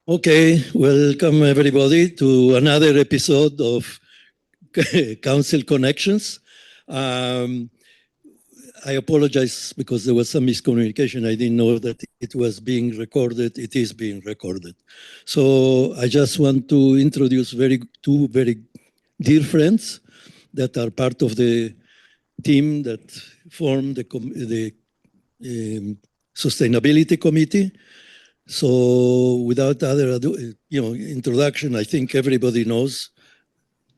Okay, welcome everybody to another episode of Council Connections. I apologize because there was some miscommunication. I didn't know that it was being recorded. It is being recorded. So I just want to introduce two very dear friends that are part of the team that formed the Sustainability Committee. So without other introduction, I think everybody knows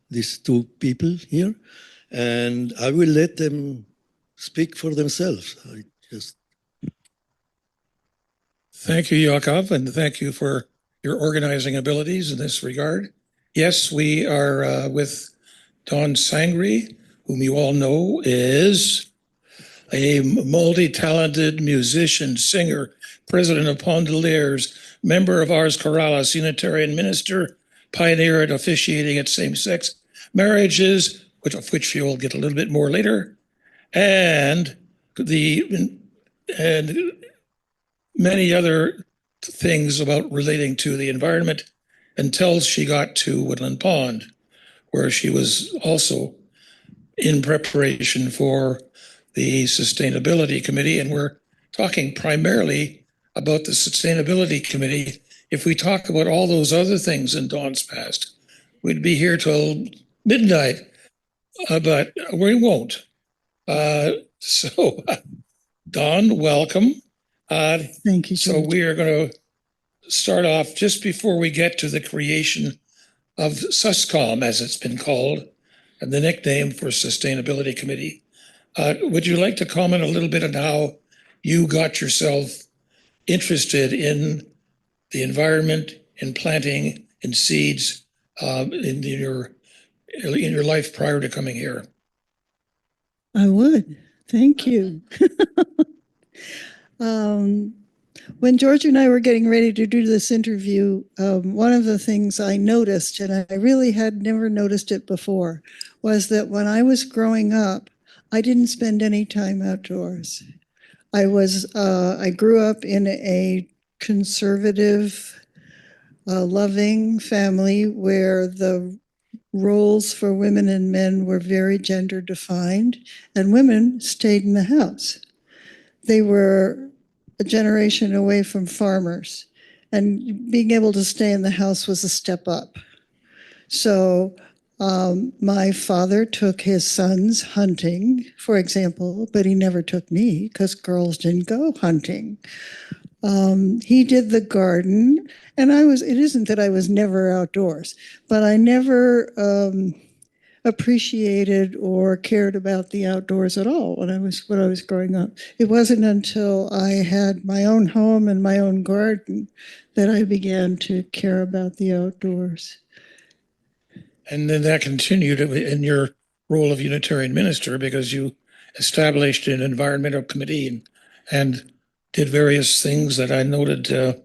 these two people here, and I will let them speak for themselves. Thank you, Yakov, and thank you for your organizing abilities in this regard. Yes, we are with Don Sangre, whom you all know is a multi-talented musician, singer, president of Pondeliers, member of Ars Chораlis, Unitarian minister, pioneer at officiating at same-sex marriages, of which you will get a little bit more later, and many other things about relating to the environment until she got to Woodland Pond, where she was also in preparation for the Sustainability Committee. And we're talking primarily about the Sustainability Committee. If we talk about all those other things in Dawn's past, we'd be here till midnight, but we won't. So, Dawn, welcome. Thank you, George. So we are going to start off just before we get to the creation of SUSCOM, as it's been called, and the nickname for Sustainability Committee. Would you like to comment a little bit on how you got yourself interested in the environment, in planting, in seeds, in your life prior to coming here? I would. Thank you. When George and I were getting ready to do this interview, one of the things I noticed, and I really had never noticed it before, was that when I was growing up, I didn't spend any time outdoors. I grew up in a conservative, loving family where the roles for women and men were very gender defined, and women stayed in the house. They were a generation away from farmers, and being able to stay in the house was a step up. So my father took his sons hunting, for example, but he never took me because girls didn't go hunting. He did the garden, and it isn't that I was never outdoors, but I never appreciated or cared about the outdoors at all when I was growing up. It wasn't until I had my own home and my own garden that I began to care about the outdoors. And then that continued in your role of Unitarian minister, because you established an environmental committee and did various things that I noted that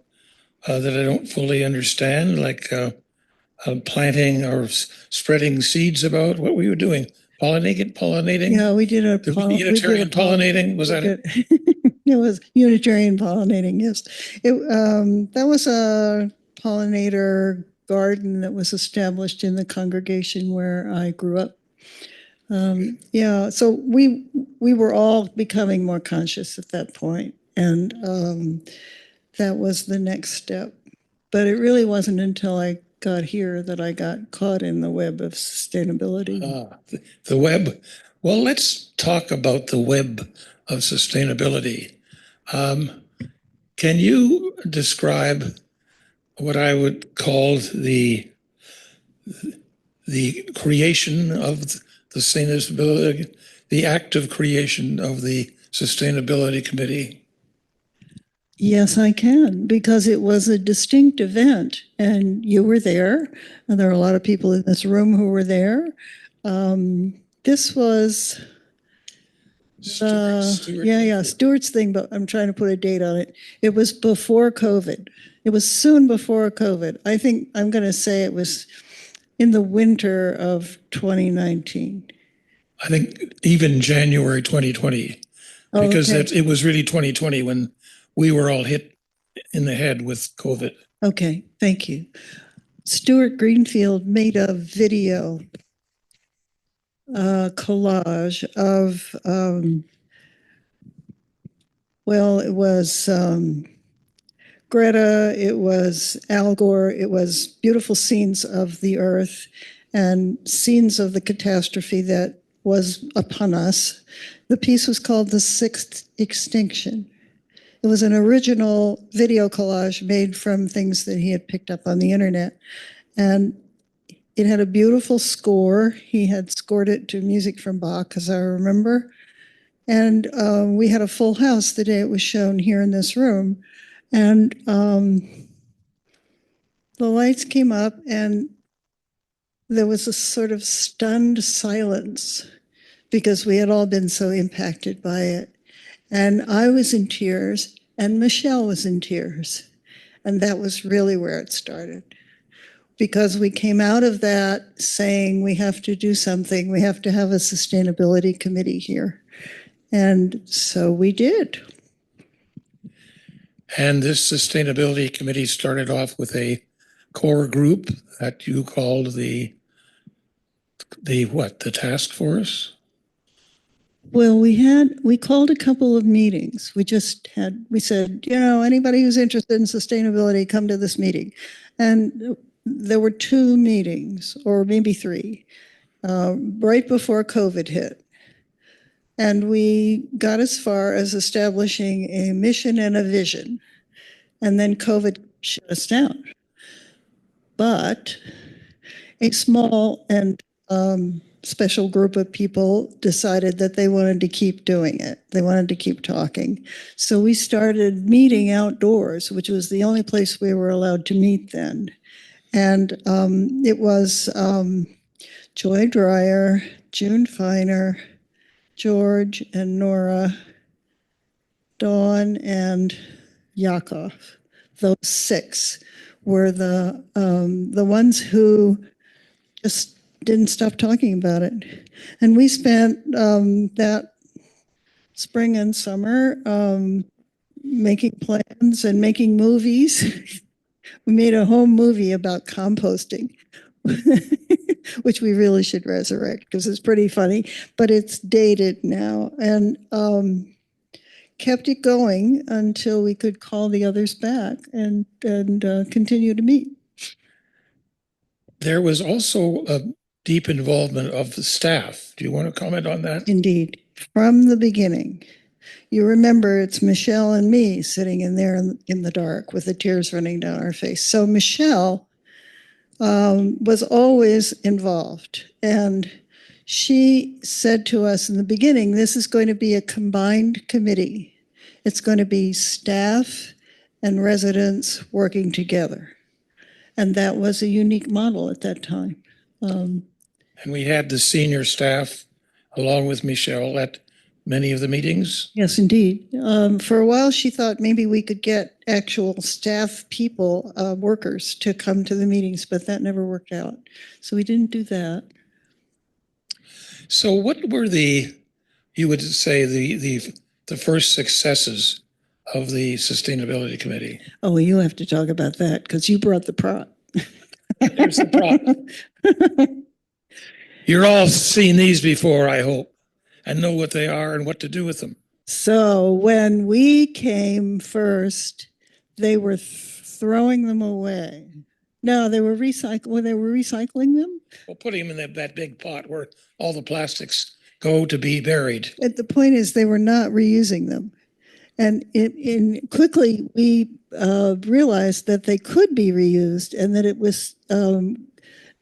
I don't fully understand, like planting or spreading seeds about. What were you doing? Pollinating? Yeah, we did Unitarian pollinating, was that it? It was Unitarian pollinating, yes. That was a pollinator garden that was established in the congregation where I grew up. Yeah, so we were all becoming more conscious at that point, and that was the next step. But it really wasn't until I got here that I got caught in the web of sustainability. The web. Well, let's talk about the web of sustainability. Can you describe what I would call the creation of the sustainability, the active creation of the Sustainability Committee? Yes, I can, because it was a distinct event, and you were there, and there are a lot of people in this room who were there. This was Stuart's thing, but I'm trying to put a date on it. It was before COVID. It was soon before COVID. I think I'm going to say it was in the winter of 2019. I think even January 2020, because it was really 2020 when we were all hit in the head with COVID. Okay, thank you. Stuart Greenfield made a video collage of, well, it was Greta, it was Al Gore, it was beautiful scenes of the earth and scenes of the catastrophe that was upon us. The piece was called The Sixth Extinction. It was an original video collage made from things that he had picked up on the internet. And it had a beautiful score. He had scored it to music from Bach, as I remember. And we had a full house the day it was shown here in this room. And the lights came up and there was a sort of stunned silence because we had all been so impacted by it. And I was in tears and Michelle was in tears. And that was really where it started. Because we came out of that saying we have to do something, we have to have a sustainability committee here. And so we did. And this sustainability committee started off with a core group that you called the task force? Well, we called a couple of meetings. We said, anybody who's interested in sustainability, come to this meeting. And there were 2 meetings, or maybe 3, right before COVID hit. And we got as far as establishing a mission and a vision. And then COVID shut us down. But a small and special group of people decided that they wanted to keep doing it. They wanted to keep talking. So we started meeting outdoors, which was the only place we were allowed to meet then. And it was Joy Dreyer, June Feiner, George and Nora, Dawn and Yakov. Those 6 were the ones who just didn't stop talking about it. And we spent that spring and summer making plans and making movies. We made a home movie about composting, which we really should resurrect because it's pretty funny, but it's dated now. And kept it going until we could call the others back and continue to meet. There was also a deep involvement of the staff. Do you want to comment on that? Indeed, from the beginning. You remember it's Michelle and me sitting in there in the dark with the tears running down our face. So Michelle was always involved. And she said to us in the beginning, this is going to be a combined committee. It's going to be staff and residents working together. And that was a unique model at that time. And we had the senior staff along with Michelle at many of the meetings. Yes, indeed. For a while, she thought maybe we could get actual staff people, workers, to come to the meetings, but that never worked out. So we didn't do that. So what were you would say, the first successes of the Sustainability Committee? Oh, well, you have to talk about that because you brought the prop. There's the prop. You're all seen these before, I hope, and know what they are and what to do with them. So when we came first, they were throwing them away. No, they were recycling them. Well, putting them in that big pot where all the plastics go to be buried. And the point is they were not reusing them. And quickly we realized that they could be reused and that it was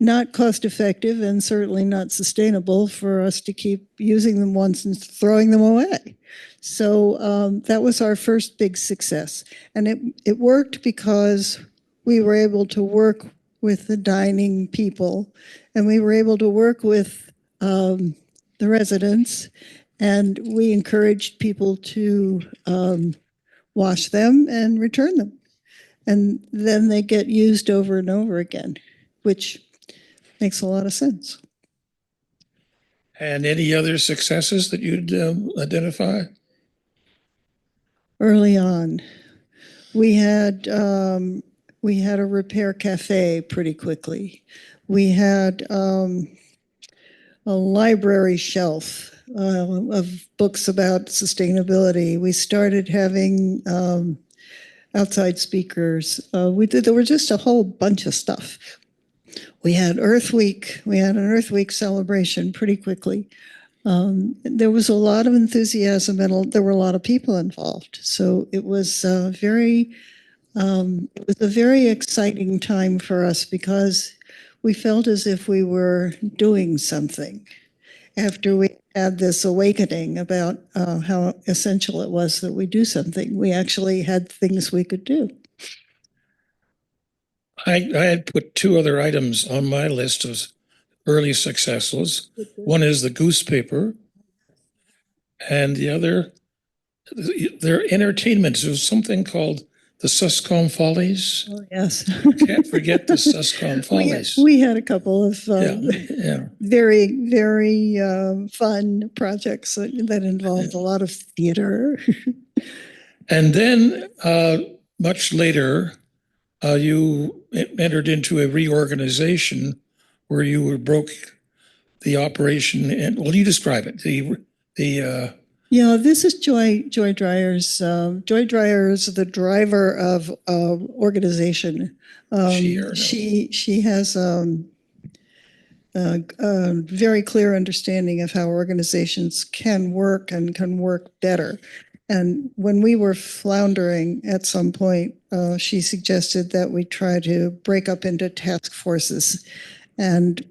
not cost effective and certainly not sustainable for us to keep using them once and throwing them away. So that was our first big success. And it worked because we were able to work with the dining people and we were able to work with the residents, and we encouraged people to wash them and return them. And then they get used over and over again, which makes a lot of sense. And any other successes that you'd identify? early on. We had a repair cafe pretty quickly. We had a library shelf of books about sustainability. We started having outside speakers. There were just a whole bunch of stuff. We had Earth Week. We had an Earth Week celebration pretty quickly. There was a lot of enthusiasm and there were a lot of people involved. So it was a very exciting time for us because we felt as if we were doing something after we had this awakening about how essential it was that we do something. We actually had things we could do. I had put two other items on my list of early successes. One is the goose paper, and the other, their entertainment. There's something called the Suscom Follies. Oh, yes. Can't forget the Suscom Follies. We had a couple of Yeah. very, very fun projects that involved a lot of theater. And then much later, you entered into a reorganization where you broke the operation. And well, you describe it. Yeah, this is Joy Dryer's. Joy Dryer is the driver of organization. She has a very clear understanding of how organizations can work and can work better. And when we were floundering at some point, she suggested that we try to break up into task forces. And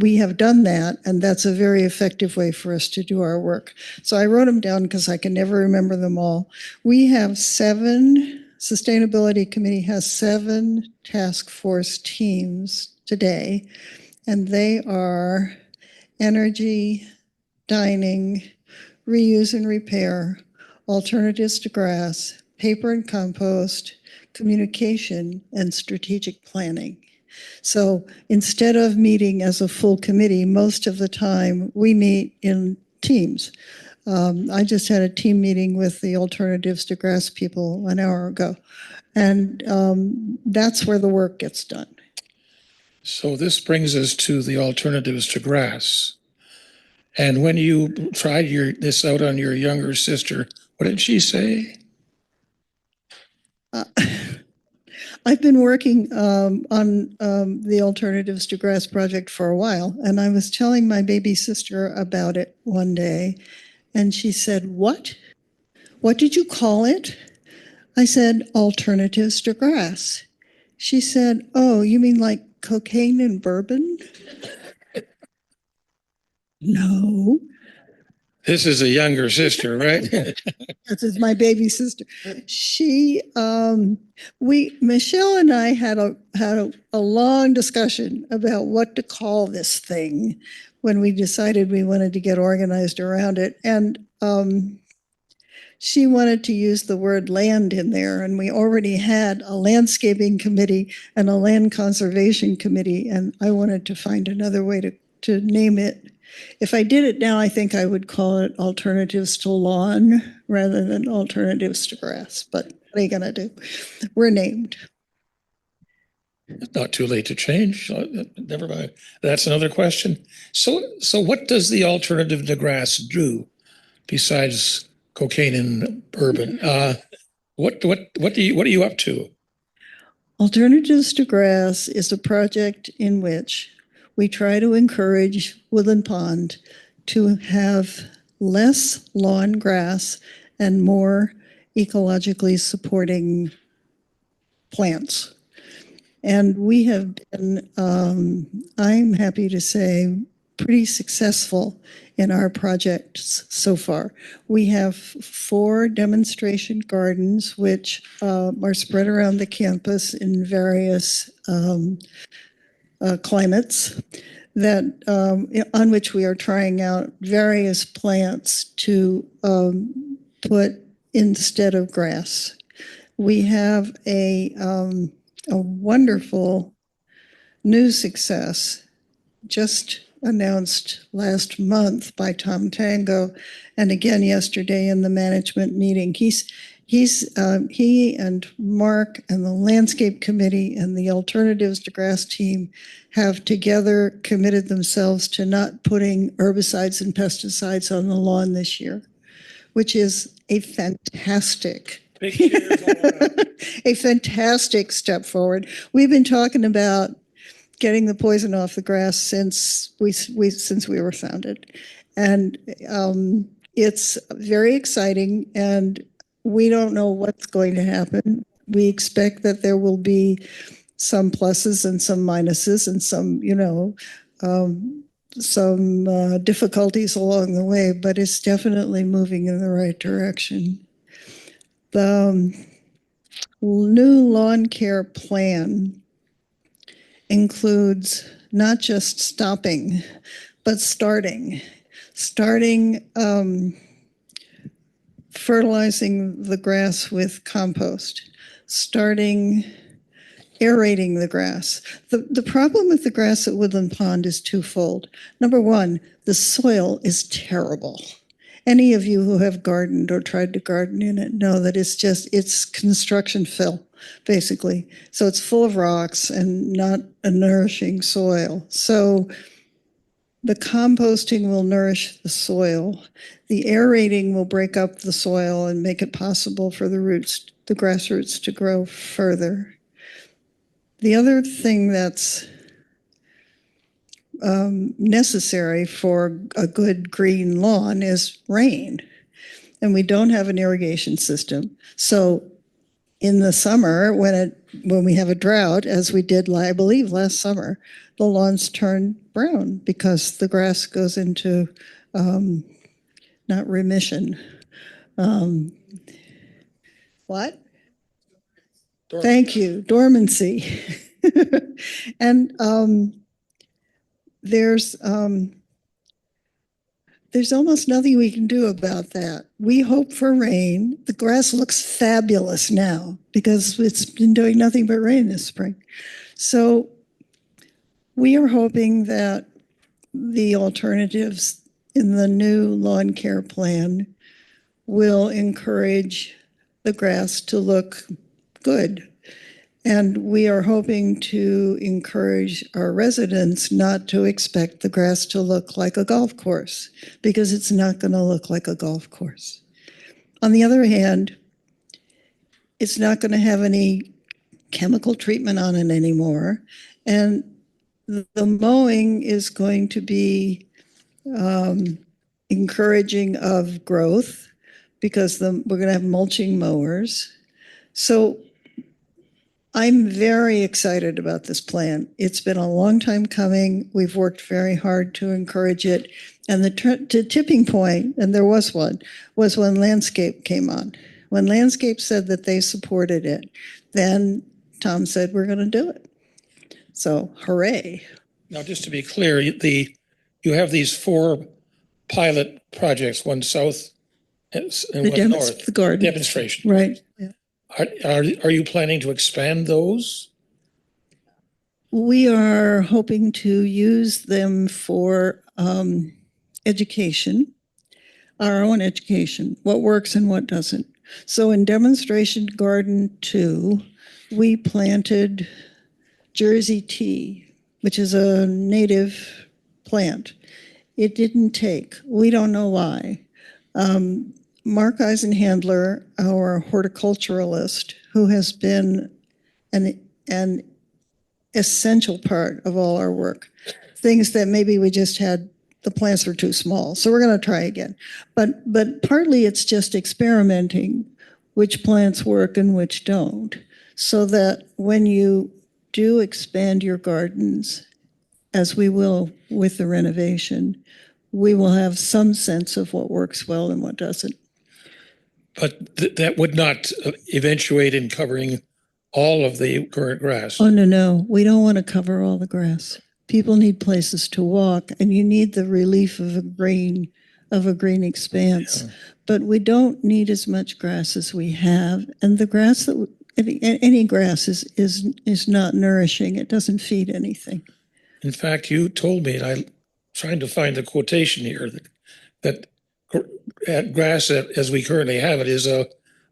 we have done that, and that's a very effective way for us to do our work. So I wrote them down because I can never remember them all. We have Sustainability Committee has 7 task force teams today, and they are energy, dining, reuse and repair, alternatives to grass, paper and compost, communication, and strategic planning. So instead of meeting as a full committee, most of the time we meet in teams. I just had a team meeting with the Alternatives to Grass people an hour ago, and that's where the work gets done. So this brings us to the Alternatives to Grass. And when you tried this out on your younger sister, what did she say? I've been working on the Alternatives to Grass project for a while, and I was telling my baby sister about it one day, and she said, "What? What did you call it?" I said, "Alternatives to Grass." She said, "Oh, you mean like cocaine and bourbon?" No. This is a younger sister, right? This is my baby sister. Michelle and I had a long discussion about what to call this thing when we decided we wanted to get organized around it. And she wanted to use the word land in there. And we already had a landscaping committee and a land conservation committee. And I wanted to find another way to name it. If I did it now, I think I would call it Alternatives to Lawn rather than Alternatives to Grass. But what are you going to do? We're named. It's not too late to change. Never mind. That's another question. So what does the Alternative to Grass do besides cocaine and bourbon? What are you up to? Alternatives to Grass is a project in which we try to encourage Woodland Pond to have less lawn grass and more ecologically supporting plants. And we have been, I'm happy to say, pretty successful in our projects so far. We have 4 demonstration gardens, which are spread around the campus in various climates that on which we are trying out various plants to put instead of grass. We have a wonderful new success just announced last month by Tom Tango, and again yesterday in the management meeting. He and Mark and the landscape committee and the Alternatives to Grass team have together committed themselves to not putting herbicides and pesticides on the lawn this year, which is a fantastic Big cheers all around. a fantastic step forward. We've been talking about getting the poison off the grass since we were founded, and it's very exciting. And we don't know what's going to happen. We expect that there will be some pluses and some minuses and some difficulties along the way, but it's definitely moving in the right direction. The new lawn care plan includes not just stopping, but starting fertilizing the grass with compost, starting aerating the grass. The problem with the grass at Woodland Pond is twofold. Number one, the soil is terrible. Any of you who have gardened or tried to garden in it know that it's construction fill, basically. So it's full of rocks and not a nourishing soil. So the composting will nourish the soil. The aerating will break up the soil and make it possible for the grass roots to grow further. The other thing that's necessary for a good green lawn is rain. And we don't have an irrigation system. So in the summer, when we have a drought, as we did, I believe, last summer, the lawns turn brown because the grass goes into, not remission. What? Thank you, dormancy. And there's almost nothing we can do about that. We hope for rain. The grass looks fabulous now because it's been doing nothing but rain this spring. So we are hoping that the alternatives in the new lawn care plan will encourage the grass to look good. And we are hoping to encourage our residents not to expect the grass to look like a golf course, because it's not going to look like a golf course. On the other hand, it's not going to have any chemical treatment on it anymore. And the mowing is going to be encouraging of growth because we're going to have mulching mowers. So I'm very excited about this plan. It's been a long time coming. We've worked very hard to encourage it. And the tipping point, and there was one, was when Landscape came on. When Landscape said that they supported it, then Tom said, we're going to do it. So hooray. Now, just to be clear, you have these 4 pilot projects, one south and one north. The garden. Demonstration. Right. Yeah. Are you planning to expand those? We are hoping to use them for education, our own education, what works and what doesn't. So in Demonstration Garden 2, we planted Jersey tea, which is a native plant. It didn't take. We don't know why. Mark Eisenhandler, our horticulturalist, who has been an essential part of all our work, things that maybe we just had, the plants were too small. So we're going to try again. But partly it's just experimenting which plants work and which don't, so that when you do expand your gardens, as we will with the renovation, we will have some sense of what works well and what doesn't. But that would not eventuate in covering all of the current grass. Oh, no. We don't want to cover all the grass. People need places to walk, and you need the relief of a green expanse. Yeah. But we don't need as much grass as we have. And the grass any grass is not nourishing. It doesn't feed anything. In fact, you told me, and trying to find the quotation here that grass as we currently have it is a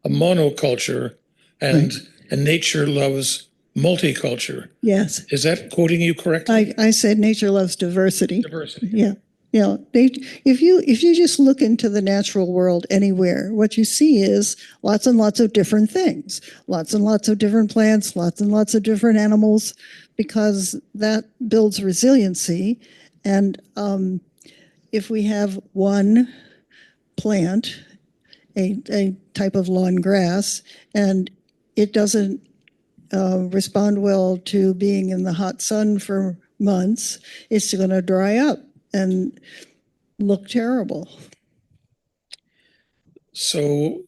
monoculture and nature loves multiculture. Yes. Is that quoting you correctly? I said nature loves diversity. Diversity. Yeah. Yeah. If you just look into the natural world anywhere, what you see is lots and lots of different things, lots and lots of different plants, lots and lots of different animals, because that builds resiliency. And if we have one plant, a type of lawn grass, and it doesn't respond well to being in the hot sun for months, it's going to dry up and look terrible. So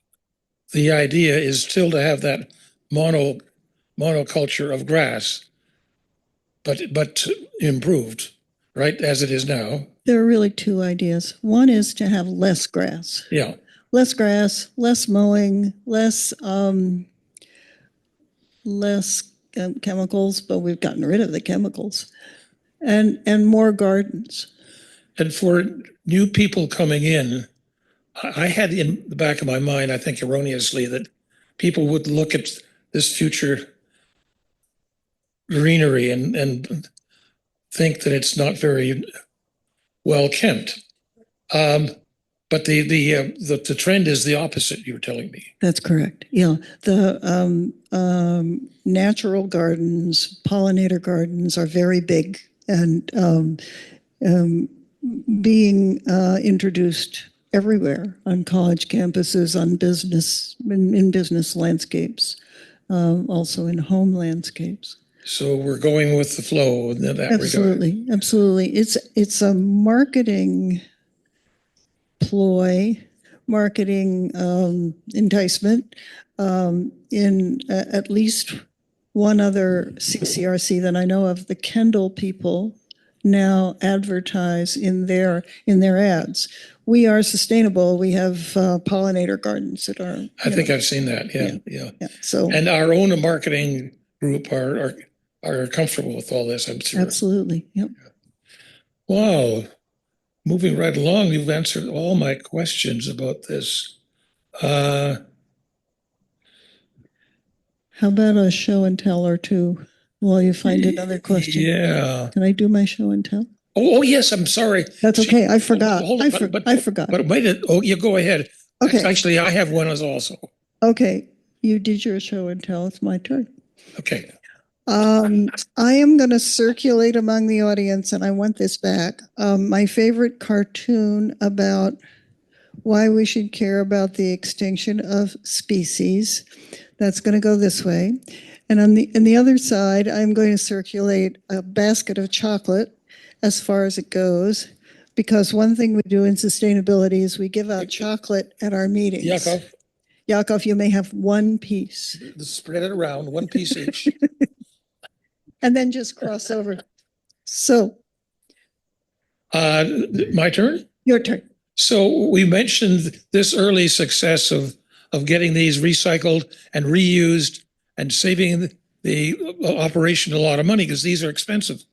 the idea is still to have that monoculture of grass, but improved, right, as it is now. There are really two ideas. One is to have less grass. Yeah. Less grass, less mowing, less chemicals, but we've gotten rid of the chemicals, and more gardens. And for new people coming in, I had in the back of my mind, I think erroneously, that people would look at this future greenery and think that it's not very well kept. But the trend is the opposite, you were telling me. That's correct. Yeah. The natural gardens, pollinator gardens are very big and being introduced everywhere on college campuses, on business, in business landscapes, also in home landscapes. So we're going with the flow in that Absolutely, regard. absolutely. It's a marketing ploy, marketing enticement. In at least one other CCRC that I know of, the Kendall people now advertise in their ads. We are sustainable. We have pollinator gardens that are. I think I've seen that. Yeah. So and our own marketing group are comfortable with all this, I'm sure. Absolutely. Yep. Wow. Moving right along, you've answered all my questions about this. How about a show and tell or two while you find another question? Yeah. Can I do my show and tell? Oh yes, I'm sorry. That's okay. I forgot. Hold it, I forgot. But wait, you go ahead. Okay. Actually, I have one as also. Okay. You did your show and tell. It's my turn. Okay. I am going to circulate among the audience, and I want this back. My favorite cartoon about why we should care about the extinction of species. That's going to go this way. And on the other side, I'm going to circulate a basket of chocolate as far as it goes, because one thing we do in sustainability is we give out chocolate at our meetings. Yakov, you may have one piece. Spread it around, one piece each. And then just cross over. So. My turn? Your turn. So we mentioned this early success of getting these recycled and reused and saving the operation a lot of money because these are expensive.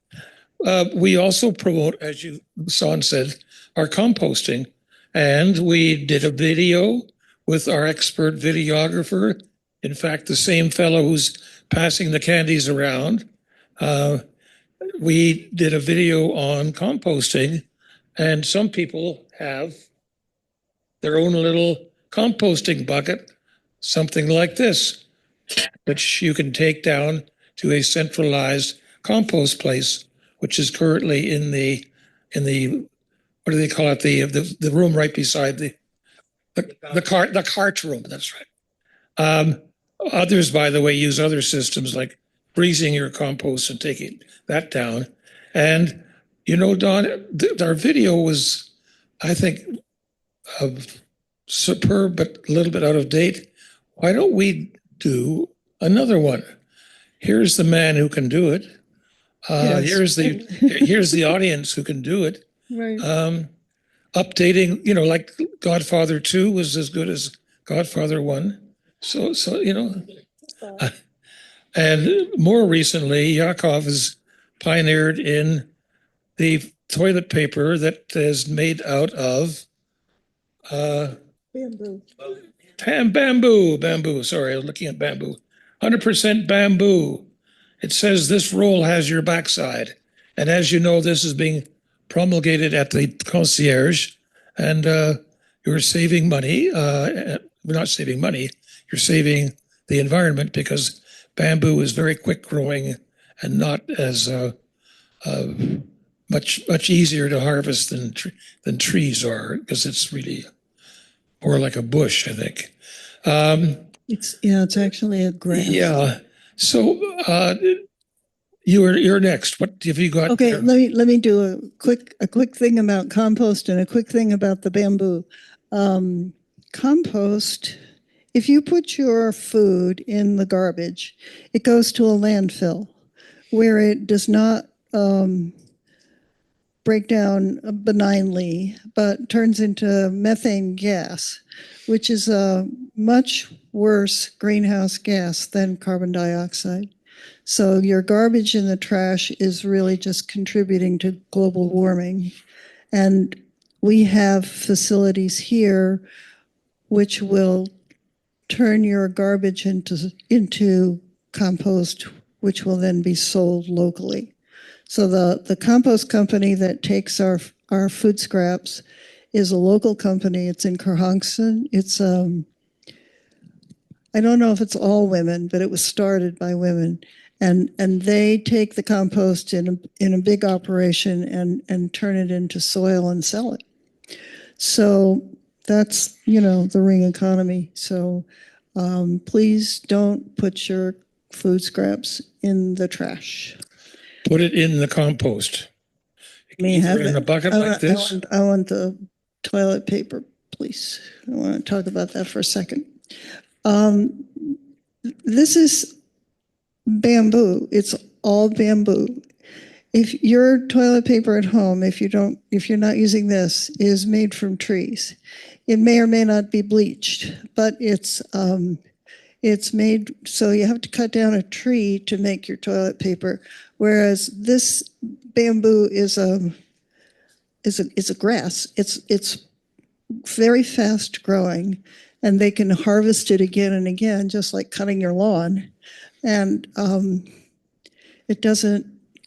We also promote, as you Son said, our composting. And we did a video with our expert videographer. In fact, the same fellow who's passing the candies around. We did a video on composting, and some people have their own little composting bucket, something like this, which you can take down to a centralized compost place, which is currently in the what do they call it, the room right beside the cart room. That's right. Others, by the way, use other systems like freezing your compost and taking that down. And, you know, Don, our video was, I think, superb, but a little bit out of date. Why don't we do another one? Here's the man who can do it. Yes. Here's the audience who can do it. Right. Updating, you know, like Godfather 2 was as good as Godfather 1. So you know. And more recently, Yakov has pioneered in the toilet paper that is made out of Bamboo. bamboo. Sorry, I was looking at bamboo. 100% bamboo. It says this roll has your backside. And as you know, this is being promulgated at the concierge, and you're saving money. We're not saving money. You're saving the environment because bamboo is very quick growing and not as much easier to harvest than trees are, because it's really more like a bush, I think. It's actually a grass. Yeah. So you're next. What have you got? Okay, there? let me do a quick thing about compost and a quick thing about the bamboo. Compost, if you put your food in the garbage, it goes to a landfill where it does not break down benignly, but turns into methane gas, which is a much worse greenhouse gas than carbon dioxide. So your garbage in the trash is really just contributing to global warming. And we have facilities here which will turn your garbage into compost, which will then be sold locally. So the compost company that takes our food scraps is a local company. It's in Kerhonkson. It's I don't know if it's all women, but it was started by women. And they take the compost in a big operation and turn it into soil and sell it. So that's, the ring economy. So please don't put your food scraps in the trash. Put it in the compost. May Either have in it. a bucket like this. I want the toilet paper, please. I want to talk about that for a second. This is bamboo. It's all bamboo. If your toilet paper at home, if you're not using this, is made from trees, it may or may not be bleached, but it's made so you have to cut down a tree to make your toilet paper, whereas this bamboo is a grass. It's very fast growing, and they can harvest it again and again, just like cutting your lawn. And it doesn't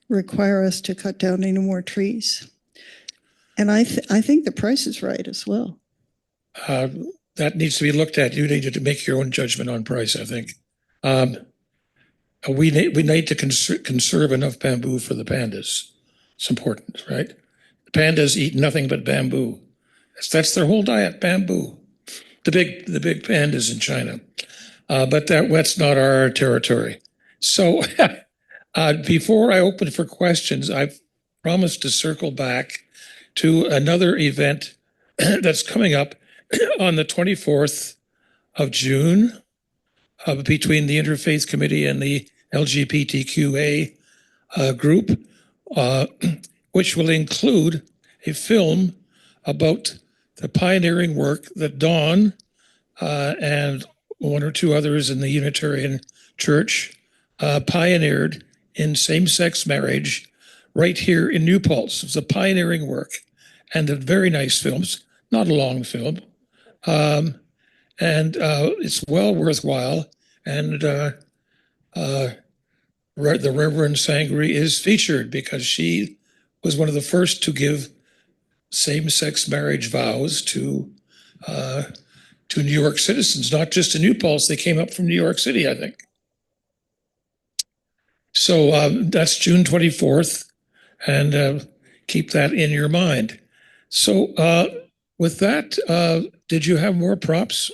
require us to cut down any more trees. And I think the price is right as well. That needs to be looked at. You need to make your own judgment on price, I think. We need to conserve enough bamboo for the pandas. It's important, right? The pandas eat nothing but bamboo. That's their whole diet, bamboo. The big pandas in China. But that's not our territory. So before I open for questions, I've promised to circle back to another event that's coming up on the 24th of June between the Interfaith Committee and the LGBTQA group, which will include a film about the pioneering work that Dawn and one or two others in the Unitarian Church pioneered in same-sex marriage right here in New Paltz. It's a pioneering work and a very nice films, not a long film. And it's well worthwhile. And the Reverend Sangri is featured because she was one of the first to give same-sex marriage vows to New York citizens, not just to New Paltz. They came up from New York City, I think. So that's June 24th, and keep that in your mind. So with that, did you have more props?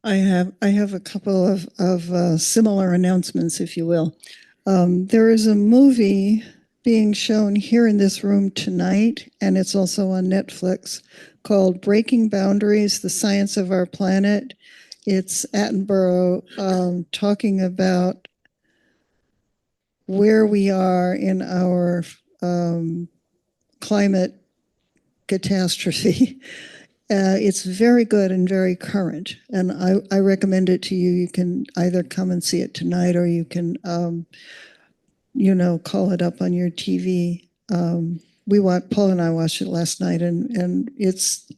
I have a couple of similar announcements, if you will. There is a movie being shown here in this room tonight, and it's also on Netflix, called Breaking Boundaries, The Science of Our Planet. It's Attenborough talking about where we are in our climate catastrophe. It's very good and very current, and I recommend it to you. You can either come and see it tonight, or you can, call it up on your TV. Paul and I watched it last night, and it's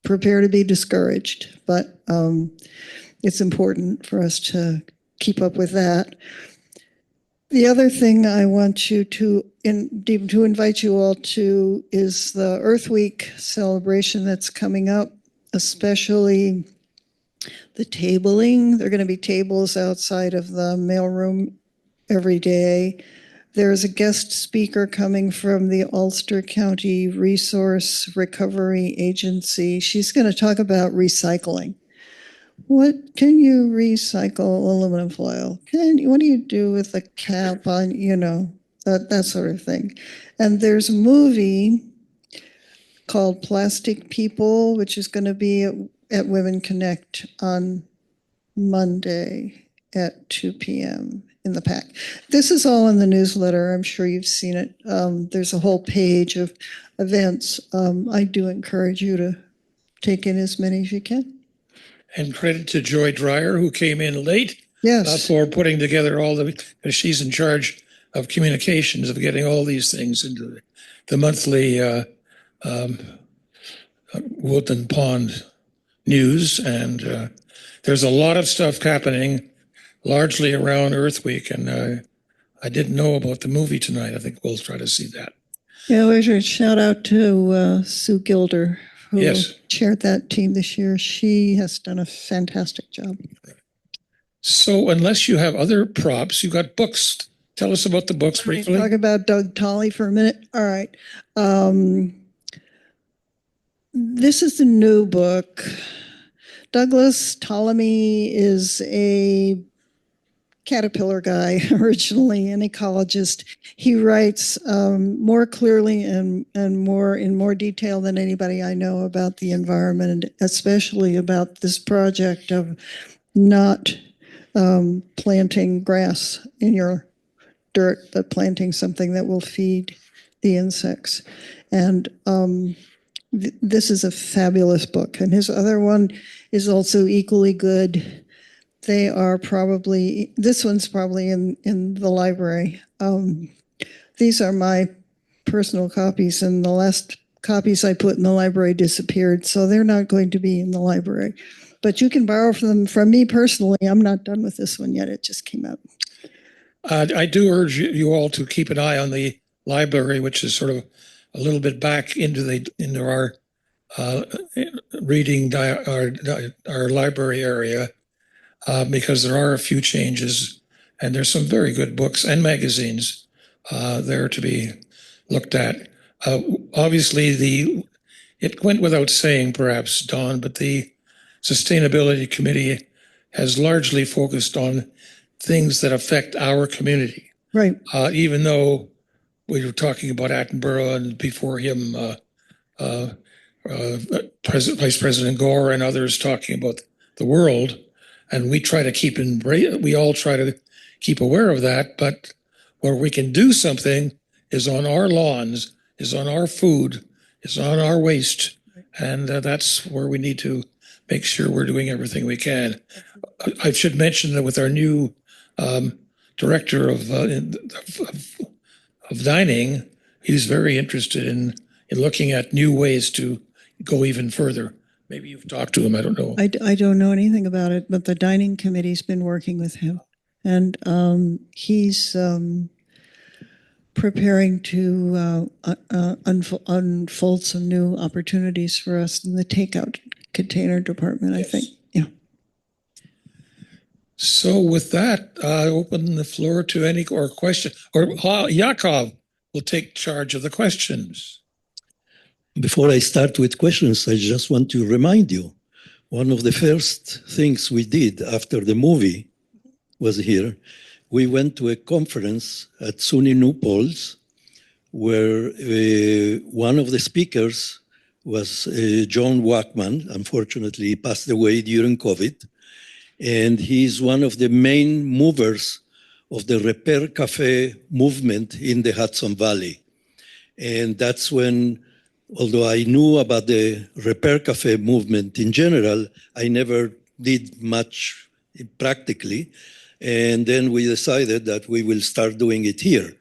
prepare to be discouraged, but it's important for us to keep up with that. The other thing I want you to invite you all to is the Earth Week celebration that's coming up, especially the tabling. There are going to be tables outside of the mailroom every day. There's a guest speaker coming from the Ulster County Resource Recovery Agency. She's going to talk about recycling. What can you recycle aluminum foil? What do you do with a cap on, that sort of thing. And there's a movie called Plastic People, which is going to be at Women Connect on Monday at 2 p.m. in the PAC. This is all in the newsletter. I'm sure you've seen it. There's a whole page of events. I do encourage you to take in as many as you can. And credit to Joy Dreyer, who came in late for putting together all she's in charge of communications, of getting all these things into the monthly Woodland Pond news. And there's a lot of stuff happening, largely around Earth Week. And I didn't know about the movie tonight. I think we'll try to see that. Yeah, we should shout out to Sue Gilder, who Yes. chaired that team this year. She has done a fantastic job. So unless you have other props, you got books. Tell us about the books briefly. Talk about Doug Tolley for a minute. All right. This is the new book. Douglas Ptolemy is a Caterpillar guy, originally an ecologist. He writes more clearly and in more detail than anybody I know about the environment, and especially about this project of not planting grass in your dirt, but planting something that will feed the insects. And this is a fabulous book. And his other one is also equally good. They are probably, this one's probably in the library. These are my personal copies, and the last copies I put in the library disappeared, so they're not going to be in the library. But you can borrow them from me personally. I'm not done with this one yet. It just came out. I do urge you all to keep an eye on the library, which is sort of a little bit back into our reading our library area, because there are a few changes, and there's some very good books and magazines there to be looked at. Obviously, it went without saying, perhaps, Don, but the Sustainability Committee has largely focused on things that affect our community. Right. Even though we were talking about Attenborough and before him, Vice President Gore and others talking about the world, and we all try to keep aware of that. But where we can do something is on our lawns, is on our food, is on our waste, and that's where we need to make sure we're doing everything we can. I should mention that with our new director of dining, he's very interested in looking at new ways to go even further. Maybe you've talked to him. I don't know. I don't know anything about it, but the dining committee's been working with him, and he's preparing to unfold some new opportunities for us in the takeout container department, I think. Yeah. So with that, I open the floor to any question, or Yakov will take charge of the questions. Before I start with questions, I just want to remind you, one of the first things we did after the movie was here, we went to a conference at SUNY New Paltz, where one of the speakers was John Wachman. Unfortunately, he passed away during COVID. And he's one of the main movers of the Repair Cafe movement in the Hudson Valley. And that's when, although I knew about the Repair Cafe movement in general, I never did much practically. And then we decided that we will start doing it here.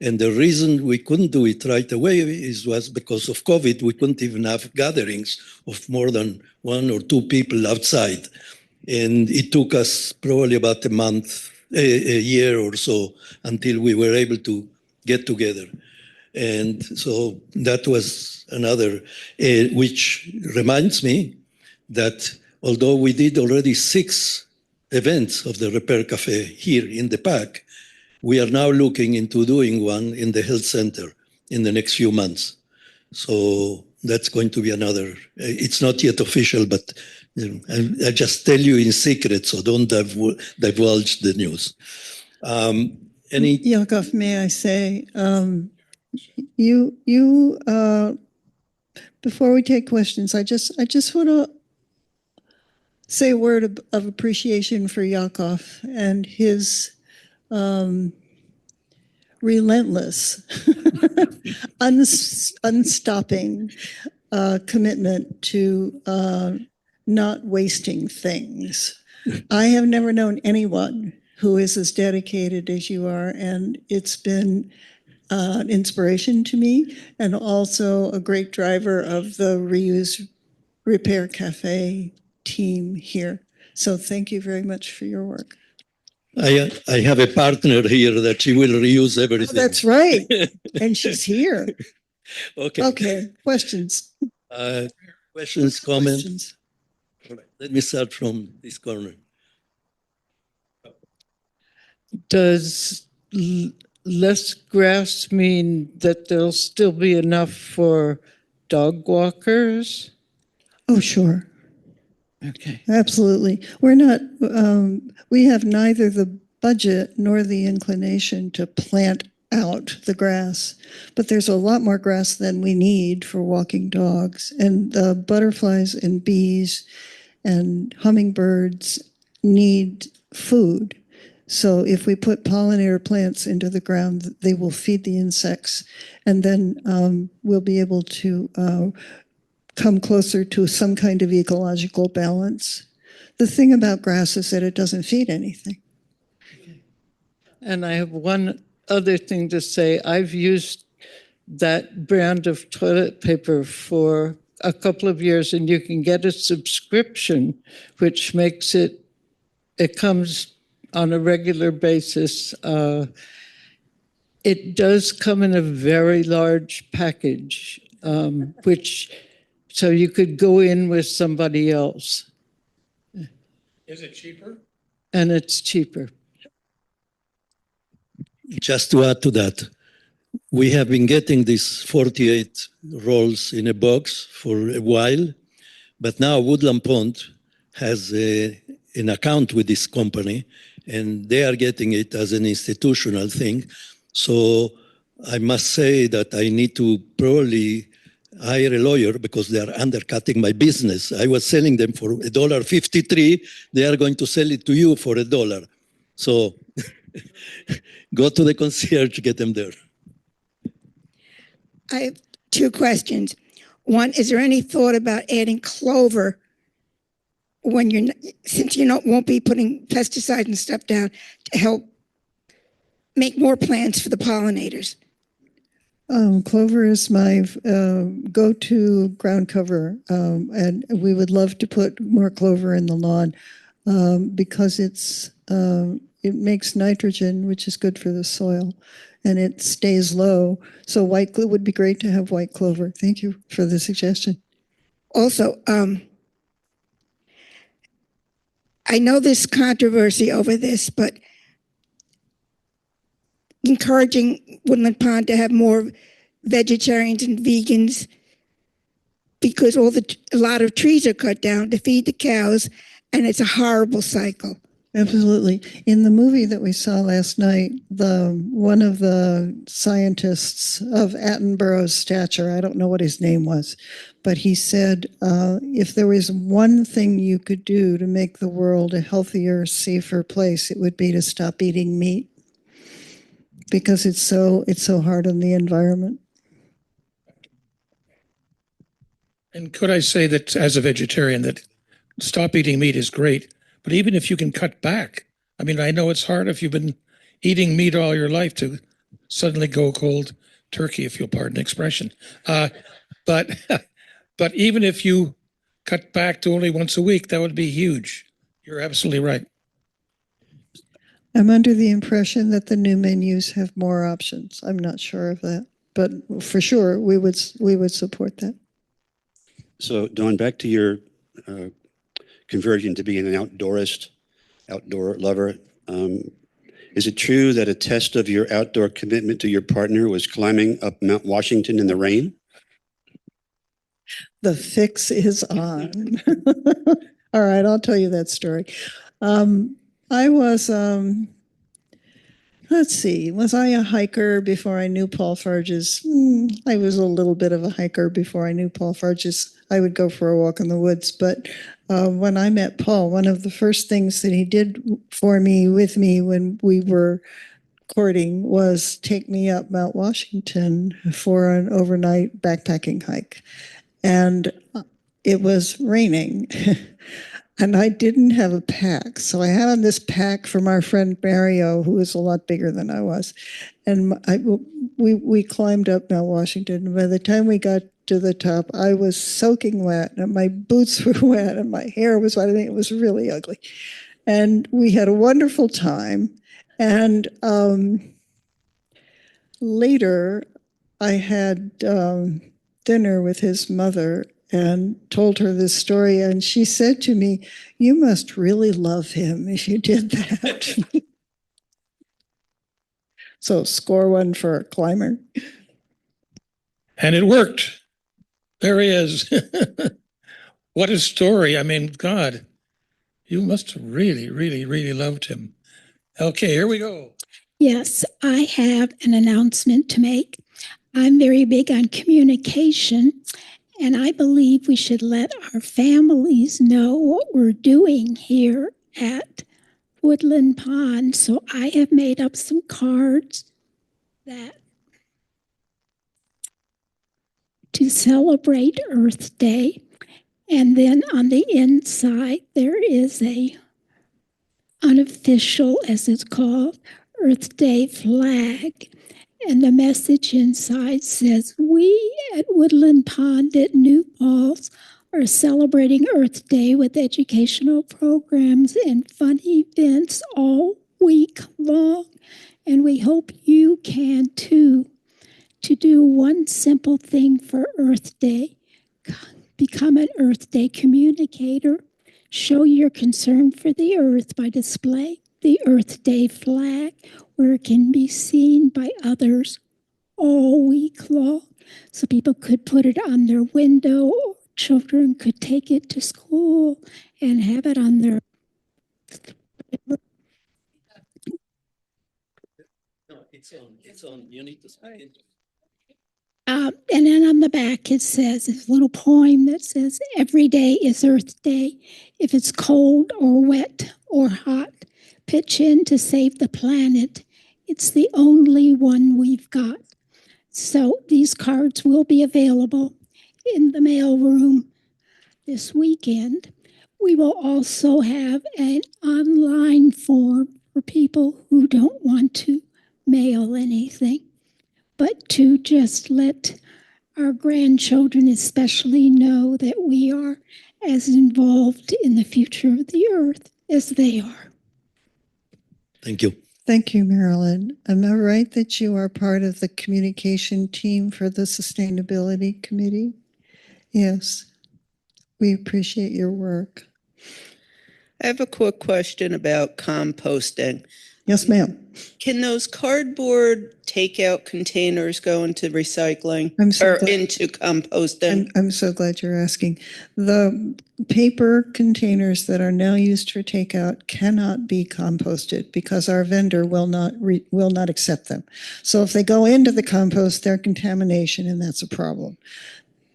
And the reason we couldn't do it right away was because of COVID. We couldn't even have gatherings of more than 1 or 2 people outside. And it took us probably about a month, a year or so, until we were able to get together. And so that was another, which reminds me that although we did already 6 events of the Repair Cafe here in the park, we are now looking into doing one in the health center in the next few months. So that's going to be another, it's not yet official, but I just tell you in secret, so don't divulge the news. Yakov, may I say, before we take questions, I just want to say a word of appreciation for Yakov and his relentless, unstopping commitment to not wasting things. I have never known anyone who is as dedicated as you are, and it's been an inspiration to me and also a great driver of the Reuse Repair Cafe team here. So thank you very much for your work. I have a partner here that she will reuse Oh, everything. that's right. And she's here. Okay. Okay, questions? Questions, comments? Questions. All right. Let me start from this corner. Does less grass mean that there'll still be enough for dog walkers? Oh, sure. Okay. Absolutely. We're not, we have neither the budget nor the inclination to plant out the grass, but there's a lot more grass than we need for walking dogs. And the butterflies and bees and hummingbirds need food. So if we put pollinator plants into the ground, they will feed the insects, and then we'll be able to come closer to some kind of ecological balance. The thing about grass is that it doesn't feed anything. And I have one other thing to say. I've used that brand of toilet paper for a couple of years, and you can get a subscription, which makes it comes on a regular basis. It does come in a very large package, so you could go in with somebody else. Is it cheaper? And it's cheaper. Just to add to that, we have been getting these 48 rolls in a box for a while, but now Woodland Pond has an account with this company, and they are getting it as an institutional thing. So I must say that I need to probably hire a lawyer because they are undercutting my business. I was selling them for $1.53. They are going to sell it to you for $1. So go to the concierge, get them there. I have 2 questions. One, is there any thought about adding clover when since you won't be putting pesticides and stuff down to help make more plants for the pollinators? Clover is my go-to ground cover, and we would love to put more clover in the lawn because it makes nitrogen, which is good for the soil, and it stays low. So it would be great to have white clover. Thank you for the suggestion. Also, I know there's controversy over this, but encouraging Woodland Pond to have more vegetarians and vegans because a lot of trees are cut down to feed the cows, and it's a horrible cycle. Absolutely. In the movie that we saw last night, one of the scientists of Attenborough's stature, I don't know what his name was, but he said, if there was one thing you could do to make the world a healthier, safer place, it would be to stop eating meat because it's so hard on the environment. And could I say that as a vegetarian that stop eating meat is great, but even if you can cut back, I mean, I know it's hard if you've been eating meat all your life to suddenly go cold turkey, if you'll pardon the expression. But but even if you cut back to only once a week, that would be huge. You're absolutely right. I'm under the impression that the new menus have more options. I'm not sure of that, but for sure we would support that. So, Dawn, back to your conversion to being an outdoor lover. Is it true that a test of your outdoor commitment to your partner was climbing up Mount Washington in the rain? The fix is on. All right, I'll tell you that story. I was, let's see, was I a hiker before I knew Paul Farges? I was a little bit of a hiker before I knew Paul Farges. I would go for a walk in the woods, but when I met Paul, one of the first things that he did for me, with me, when we were courting was take me up Mount Washington for an overnight backpacking hike. And it was raining. And I didn't have a pack. So I had on this pack from our friend Mario, who was a lot bigger than I was. And we climbed up Mount Washington. And by the time we got to the top, I was soaking wet and my boots were wet and my hair was wet. I think it was really ugly. And we had a wonderful time. And later I had dinner with his mother and told her this story. And she said to me, "You must really love him if you did that." So score one for a climber. And it worked. There he is. What a story. I mean, God, you must have really, really, really loved him. Okay, here we go. Yes, I have an announcement to make. I'm very big on communication, and I believe we should let our families know what we're doing here at Woodland Pond. So I have made up some cards that to celebrate Earth Day. And then on the inside, there is a unofficial, as it's called, Earth Day flag. And the message inside says, "We at Woodland Pond at New Paltz are celebrating Earth Day with educational programs and fun events all week long. And we hope you can too. To do one simple thing for Earth Day, become an Earth Day communicator. Show your concern for the Earth by displaying the Earth Day flag where it can be seen by others all week long. So people could put it on their window, or children could take it to school and have it on their... No, it's on, you need to speak. And then on the back, it says a little poem that says, "Every day is Earth Day. If it's cold or wet or hot, pitch in to save the planet. It's the only one we've got." So these cards will be available in the mailroom this weekend. We will also have an online form for people who don't want to mail anything, but to just let our grandchildren especially know that we are as involved in the future of the Earth as they are. Thank you. Thank you, Marilyn. Am I right that you are part of the communication team for the Sustainability Committee? Yes. We appreciate your work. I have a quick question about composting. Yes, ma'am. Can those cardboard takeout containers go into recycling I'm so or glad- into composting? I'm so glad you're asking. The paper containers that are now used for takeout cannot be composted because our vendor will not accept them. So if they go into the compost, they're contamination, and that's a problem.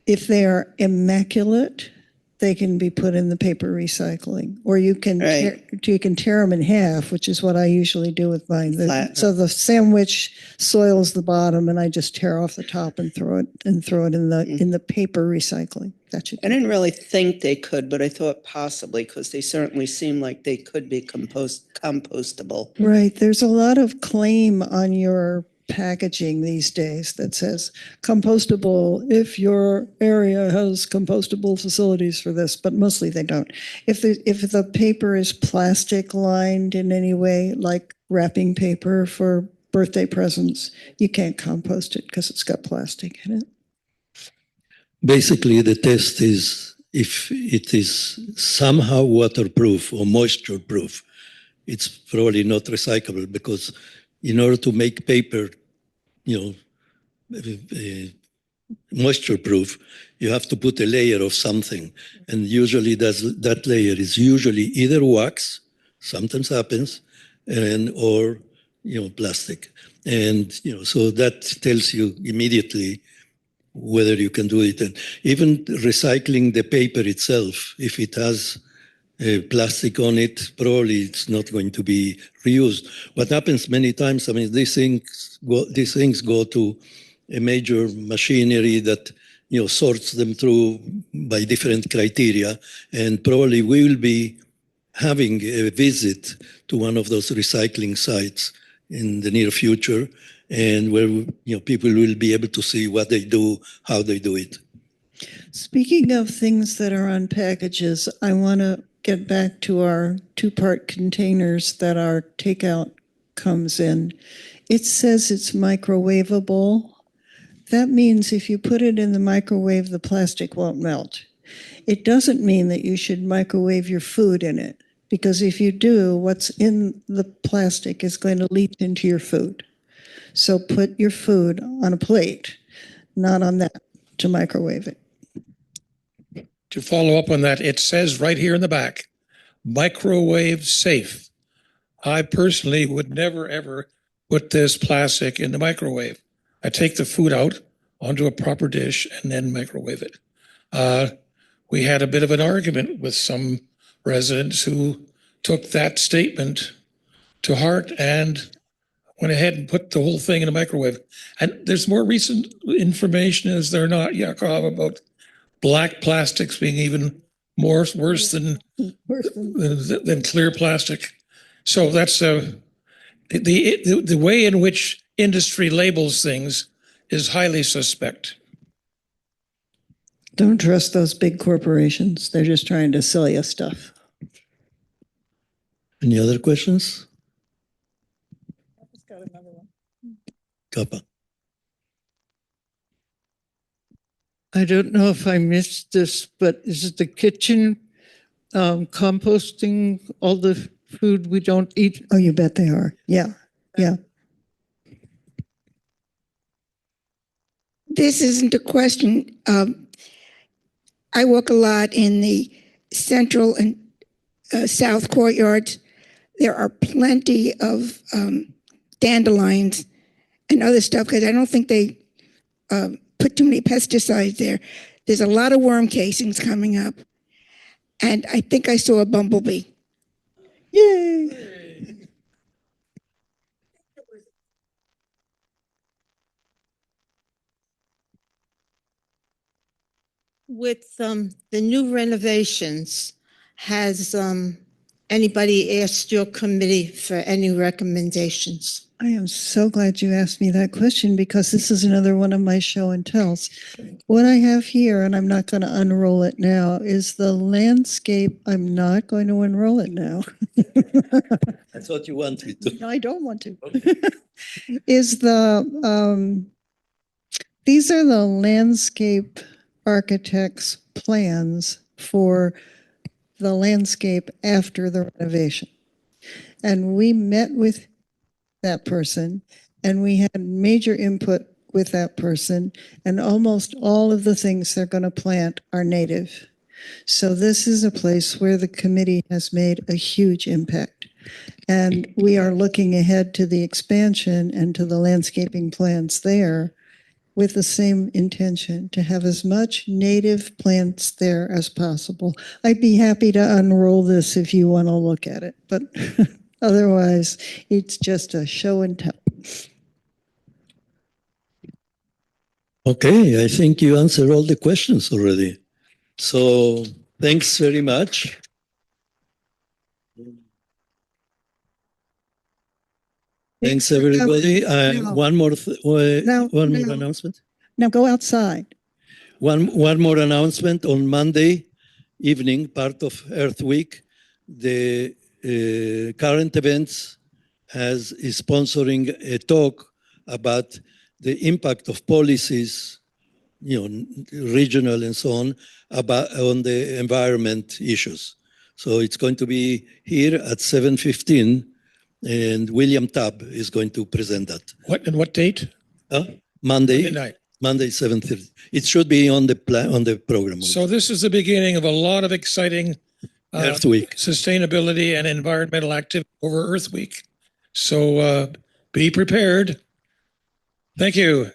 If they are immaculate, they can be put in the paper recycling, or you can tear them in half, which is what I usually do with mine. Flat. So the sandwich soils the bottom, and I just tear off the top and throw it in the paper recycling. That should. I didn't really think they could, but I thought possibly because they certainly seem like they could be compostable. Right. There's a lot of claim on your packaging these days that says compostable if your area has compostable facilities for this, but mostly they don't. If the paper is plastic lined in any way, like wrapping paper for birthday presents, you can't compost it because it's got plastic in it. Basically, the test is if it is somehow waterproof or moisture proof, it's probably not recyclable, because in order to make paper, moisture proof, you have to put a layer of something. And usually that layer is usually either wax, sometimes happens, or plastic. And so that tells you immediately whether you can do it. And even recycling the paper itself, if it has plastic on it, probably it's not going to be reused. What happens many times, I mean, these things go to a major machinery that sorts them through by different criteria, and probably we will be having a visit to one of those recycling sites in the near future, and where people will be able to see what they do, how they do it. Speaking of things that are on packages, I want to get back to our two-part containers that our takeout comes in. It says it's microwavable. That means if you put it in the microwave, the plastic won't melt. It doesn't mean that you should microwave your food in it, because if you do, what's in the plastic is going to leach into your food. So put your food on a plate, not on that, to microwave it. To follow up on that, it says right here in the back, microwave safe. I personally would never, ever put this plastic in the microwave. I take the food out onto a proper dish and then microwave it. We had a bit of an argument with some residents who took that statement to heart and went ahead and put the whole thing in a microwave. And there's more recent information, is there not, Yakov, about black plastics being even worse than clear plastic. So that's the way in which industry labels things is highly suspect. Don't trust those big corporations. They're just trying to sell you stuff. Any other questions? Got another one. Kappa. I don't know if I missed this, but is the kitchen composting all the food we don't eat? Oh, you bet they are. Yeah, yeah. This isn't a question. I walk a lot in the central and south courtyards. There are plenty of dandelions and other stuff, because I don't think they put too many pesticides there. There's a lot of worm casings coming up. And I think I saw a bumblebee. Yay! With the new renovations, has anybody asked your committee for any recommendations? I am so glad you asked me that question, because this is another one of my show and tells. What I have here, and I'm not going to unroll it now, is the landscape. I'm not going to unroll it now. I thought you wanted to. No, I don't want to. Is these are the landscape architect's plans for the landscape after the renovation. And we met with that person, and we had major input with that person, and almost all of the things they're going to plant are native. So this is a place where the committee has made a huge impact. And we are looking ahead to the expansion and to the landscaping plans there with the same intention, to have as much native plants there as possible. I'd be happy to unroll this if you want to look at it, but otherwise it's just a show and tell. Okay, I think you answered all the questions already. So thanks very much. Thanks, for coming. everybody. No. One more, No, one more no. announcement. Now go outside. One more announcement. On Monday evening, part of Earth Week, the current events is sponsoring a talk about the impact of policies, regional and so on, on the environment issues. So it's going to be here at 7:15, and William Tabb is going to present that. What date? Monday Midnight. Monday 7:30. It should be on the program. So this is the beginning of a lot of exciting Earth Week. sustainability and environmental activity over Earth Week. So be prepared. Thank you.